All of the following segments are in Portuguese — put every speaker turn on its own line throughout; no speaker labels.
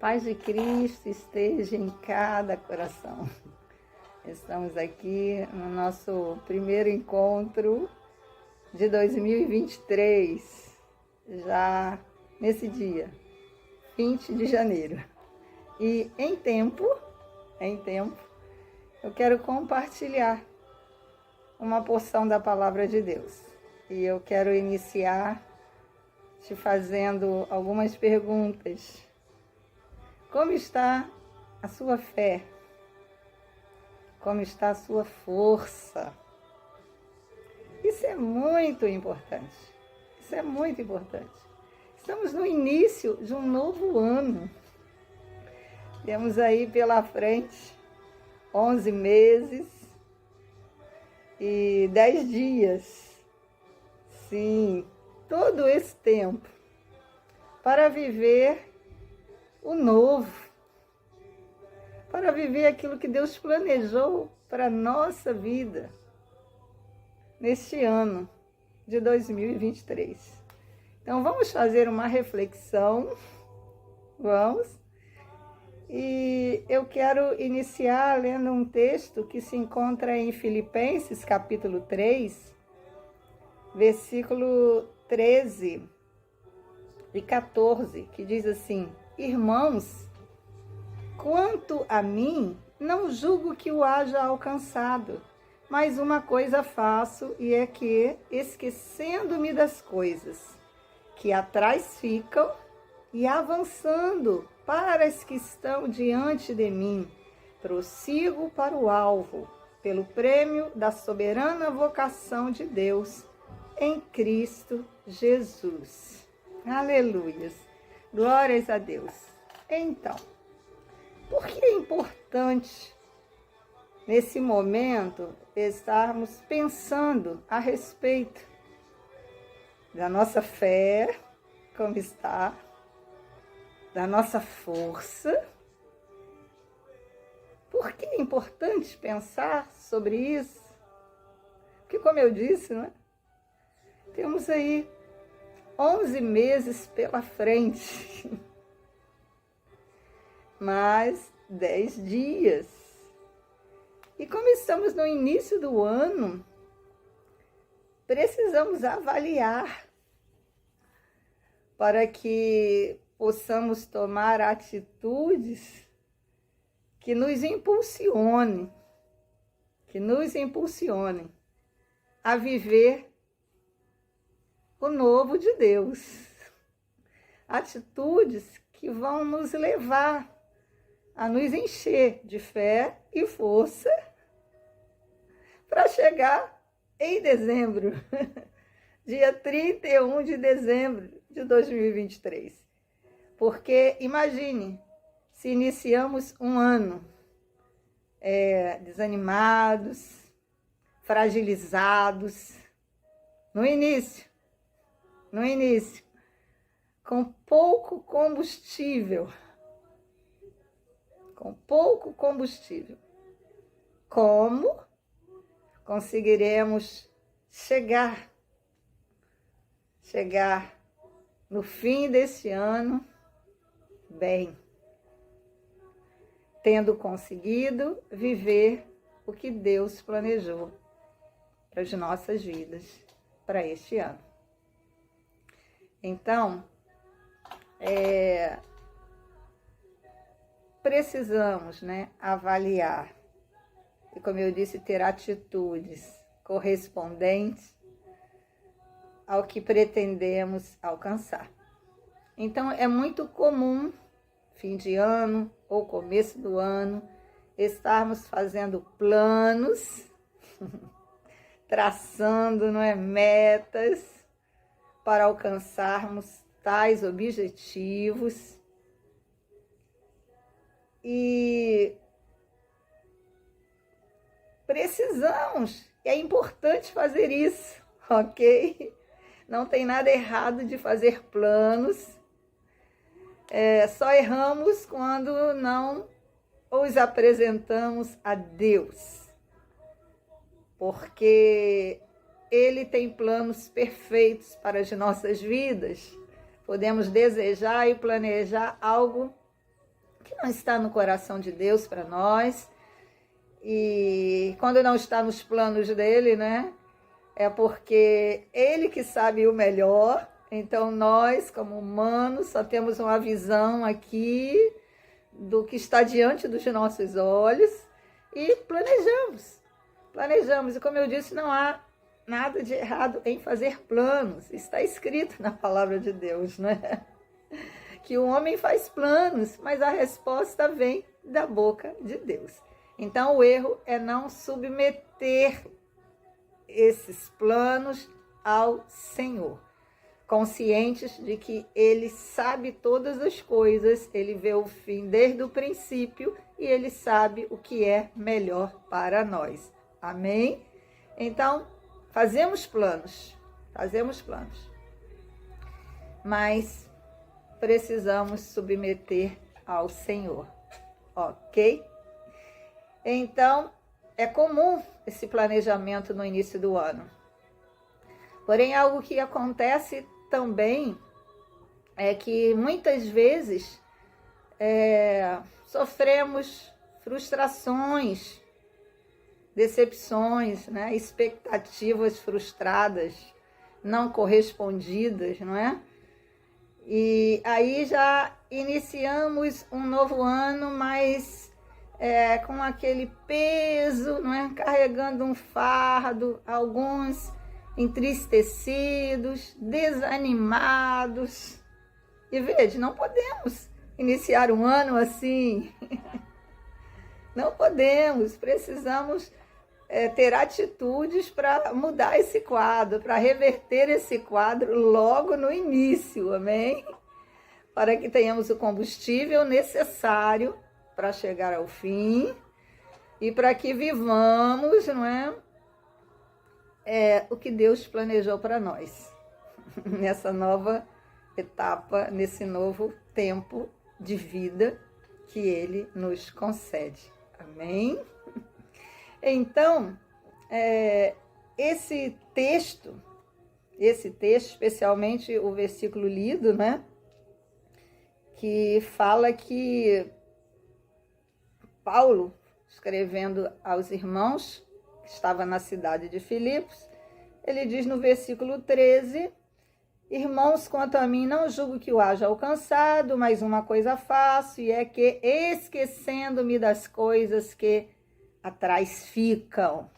Paz de Cristo esteja em cada coração. Estamos aqui no nosso primeiro encontro de 2023, já nesse dia, 20 de janeiro. E em tempo, eu quero compartilhar uma porção da Palavra de Deus. E eu quero iniciar te fazendo algumas perguntas. Como está a sua fé? Como está a sua força? Isso é muito importante. Isso é muito importante. Estamos no início de um novo ano. Temos aí pela frente 11 meses e 10 dias. Sim, todo esse tempo para viver o novo, para viver aquilo que Deus planejou para a nossa vida neste ano de 2023. Então vamos fazer uma reflexão, e eu quero iniciar lendo um texto que se encontra em Filipenses capítulo 3, versículo 13 e 14, que diz assim: Irmãos, quanto a mim, não julgo que o haja alcançado, mas uma coisa faço, e é que, esquecendo-me das coisas que atrás ficam e avançando para as que estão diante de mim, prossigo para o alvo, pelo prêmio da soberana vocação de Deus em Cristo Jesus. Aleluias! Glórias a Deus! Então, por que é importante, nesse momento, estarmos pensando a respeito da nossa fé, como está, da nossa força? Por que é importante pensar sobre isso? Porque, como eu disse, né, temos aí 11 meses pela frente, mais 10 dias. E como estamos no início do ano, precisamos avaliar para que possamos tomar atitudes que nos impulsionem a viver o novo de Deus. Atitudes que vão nos levar a nos encher de fé e força para chegar em dezembro, dia 31 de dezembro de 2023. Porque imagine, se iniciamos um ano desanimados, fragilizados, no início, com pouco combustível, como conseguiremos chegar no fim desse ano bem, tendo conseguido viver o que Deus planejou para as nossas vidas para este ano? Então, precisamos, avaliar e, como eu disse, ter atitudes correspondentes ao que pretendemos alcançar. Então, é muito comum, fim de ano ou começo do ano, estarmos fazendo planos, traçando, metas para alcançarmos tais objetivos. E precisamos, é importante fazer isso, ok? Não tem nada errado de fazer planos, só erramos quando não os apresentamos a Deus, porque Ele tem planos perfeitos para as nossas vidas. Podemos desejar e planejar algo que não está no coração de Deus para nós. E quando não está nos planos dele, né? É porque ele que sabe o melhor. Então nós, como humanos, só temos uma visão aqui do que está diante dos nossos olhos e planejamos. Planejamos. E como eu disse, não há nada de errado em fazer planos. Está escrito na palavra de Deus, né? Que o homem faz planos, mas a resposta vem da boca de Deus. Então o erro é não submeter esses planos ao Senhor, conscientes de que Ele sabe todas as coisas, Ele vê o fim desde o princípio e Ele sabe o que é melhor para nós. Amém? Então, fazemos planos, mas precisamos submeter ao Senhor, ok? Então, é comum esse planejamento no início do ano. Porém, algo que acontece também é que muitas vezes sofremos frustrações, decepções, né? Expectativas frustradas, não correspondidas, não é? E aí já iniciamos um novo ano, mas com aquele peso, não é? Carregando um fardo, alguns entristecidos, desanimados. E veja, não podemos iniciar um ano assim. Não podemos, precisamos ter atitudes para mudar esse quadro, para reverter esse quadro logo no início, amém? Para que tenhamos o combustível necessário para chegar ao fim e para que vivamos, não é? O que Deus planejou para nós, nessa nova etapa, nesse novo tempo de vida que Ele nos concede. Amém? Então, esse texto, especialmente o versículo lido, né? Que fala que Paulo, escrevendo aos irmãos, que estava na cidade de Filipos, ele diz no versículo 13: irmãos, quanto a mim, não julgo que o haja alcançado, mas uma coisa faço, e é que, esquecendo-me das coisas que atrás ficam,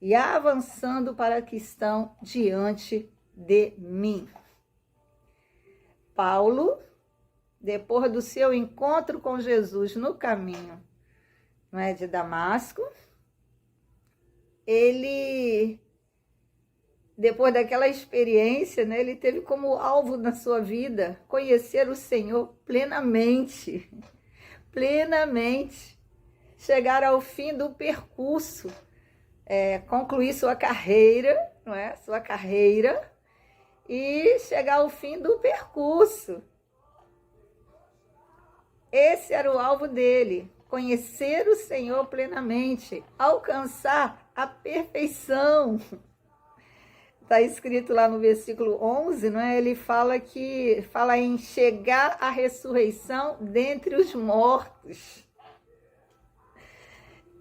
e avançando para que estão diante de mim. Paulo, depois do seu encontro com Jesus no caminho, não é, de Damasco, ele, depois daquela experiência, né, ele teve como alvo na sua vida conhecer o Senhor plenamente, chegar ao fim do percurso, concluir sua carreira, não é? Sua carreira, e chegar ao fim do percurso. Esse era o alvo dele, conhecer o Senhor plenamente, alcançar a perfeição. Está escrito lá no versículo 11, não é? Ele fala em chegar à ressurreição dentre os mortos.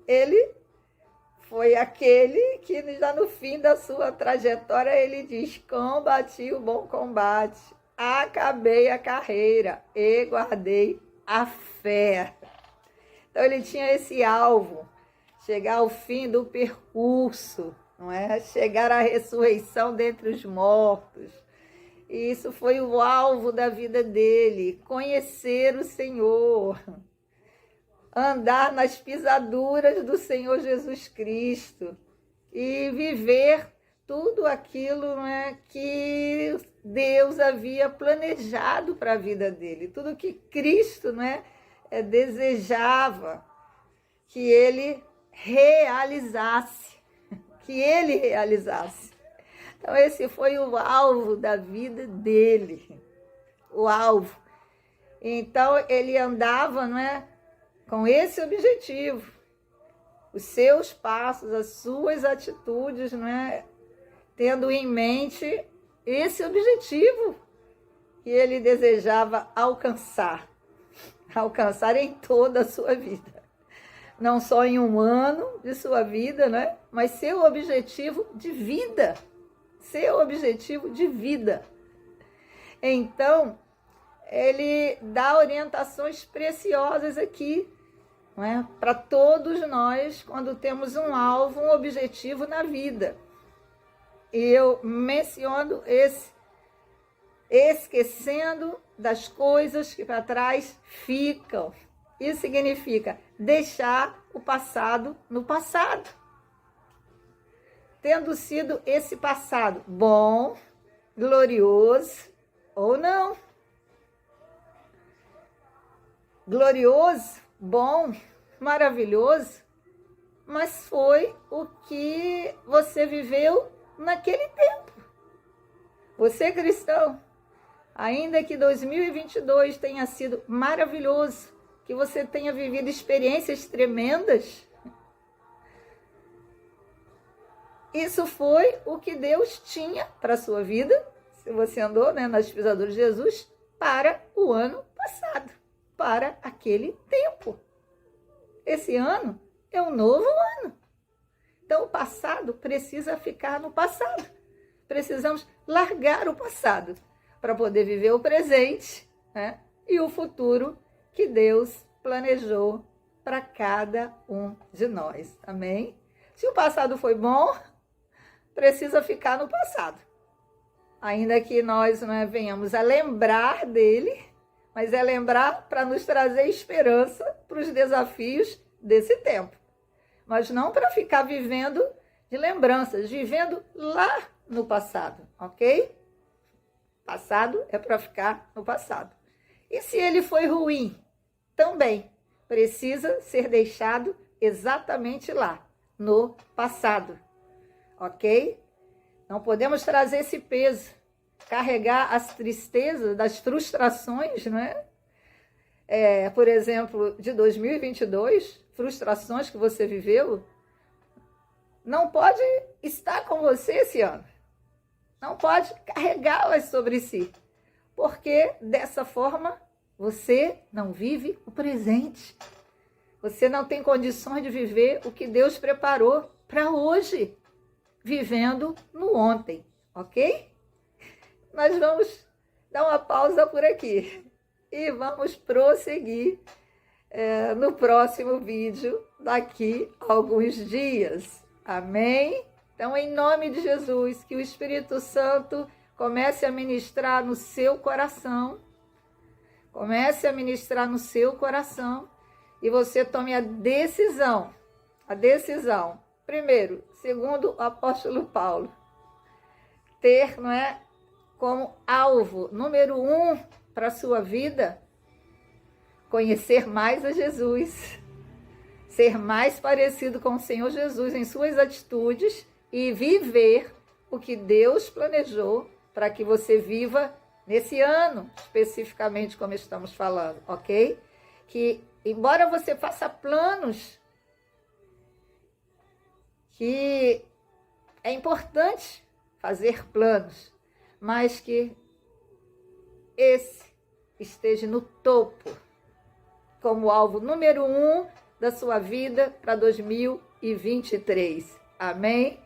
Ele foi aquele que já no fim da sua trajetória ele diz: combati o bom combate, acabei a carreira e guardei a fé. Então ele tinha esse alvo, chegar ao fim do percurso, não é? Chegar à ressurreição dentre os mortos. E isso foi o alvo da vida dele, conhecer o Senhor, andar nas pisaduras do Senhor Jesus Cristo e viver tudo aquilo, não é, que Deus havia planejado para a vida dele, tudo que Cristo, não é, desejava que ele realizasse, Então esse foi o alvo da vida dele, o alvo. Então ele andava, não é, com esse objetivo, os seus passos, as suas atitudes, não é, tendo em mente esse objetivo que ele desejava alcançar. alcançar em toda a sua vida. Não só em um ano de sua vida, né? Mas seu objetivo de vida. Seu objetivo de vida. Então, ele dá orientações preciosas aqui, não é? Para todos nós, quando temos um alvo, um objetivo na vida. E eu menciono esse, esquecendo das coisas que para trás ficam. Isso significa deixar o passado no passado. Tendo sido esse passado bom, glorioso ou não. Glorioso, bom, maravilhoso, mas foi o que você viveu naquele tempo. Você, cristão, ainda que 2022 tenha sido maravilhoso, que você tenha vivido experiências tremendas, isso foi o que Deus tinha para a sua vida, se você andou, né, nas pisaduras de Jesus, para o ano passado, para aquele tempo. Esse ano é um novo ano. Então, o passado precisa ficar no passado. Precisamos largar o passado para poder viver o presente, né, e o futuro que Deus planejou para cada um de nós. Amém? Se o passado foi bom, precisa ficar no passado. Ainda que nós não venhamos a lembrar dele, mas é lembrar para nos trazer esperança para os desafios desse tempo. Mas não para ficar vivendo de lembranças, vivendo lá no passado, ok? Passado é para ficar no passado. E se ele foi ruim, também precisa ser deixado exatamente lá, no passado. Ok? Não podemos trazer esse peso, carregar as tristezas, das frustrações, né? Por exemplo, de 2022, frustrações que você viveu, não pode estar com você esse ano. Não pode carregá-las sobre si, porque dessa forma você não vive o presente. Você não tem condições de viver o que Deus preparou para hoje, vivendo no ontem, ok? Nós vamos dar uma pausa por aqui e vamos prosseguir no próximo vídeo daqui a alguns dias. Amém? Então, em nome de Jesus, que o Espírito Santo comece a ministrar no seu coração. Comece a ministrar no seu coração e você tome a decisão. Primeiro, segundo o apóstolo Paulo, ter, não é, como alvo número 1 para a sua vida, conhecer mais a Jesus, ser mais parecido com o Senhor Jesus em suas atitudes e viver o que Deus planejou para que você viva nesse ano, especificamente como estamos falando, ok? Que, embora você faça planos, que é importante fazer planos, mas que esse esteja no topo, como alvo número 1 da sua vida para 2023. Amém?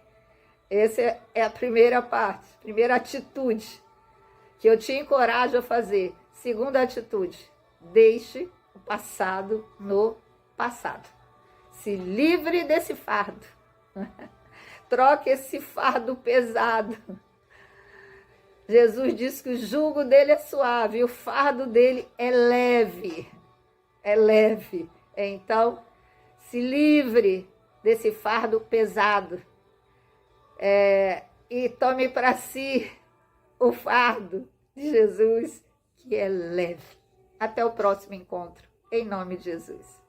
Essa é a primeira parte, primeira atitude que eu te encorajo a fazer. Segunda atitude, deixe o passado no passado. Se livre desse fardo. Troque esse fardo pesado. Jesus disse que o jugo dele é suave, o fardo dele é leve. É leve. Então, se livre desse fardo pesado. E tome para si o fardo de Jesus, que é leve. Até o próximo encontro, em nome de Jesus.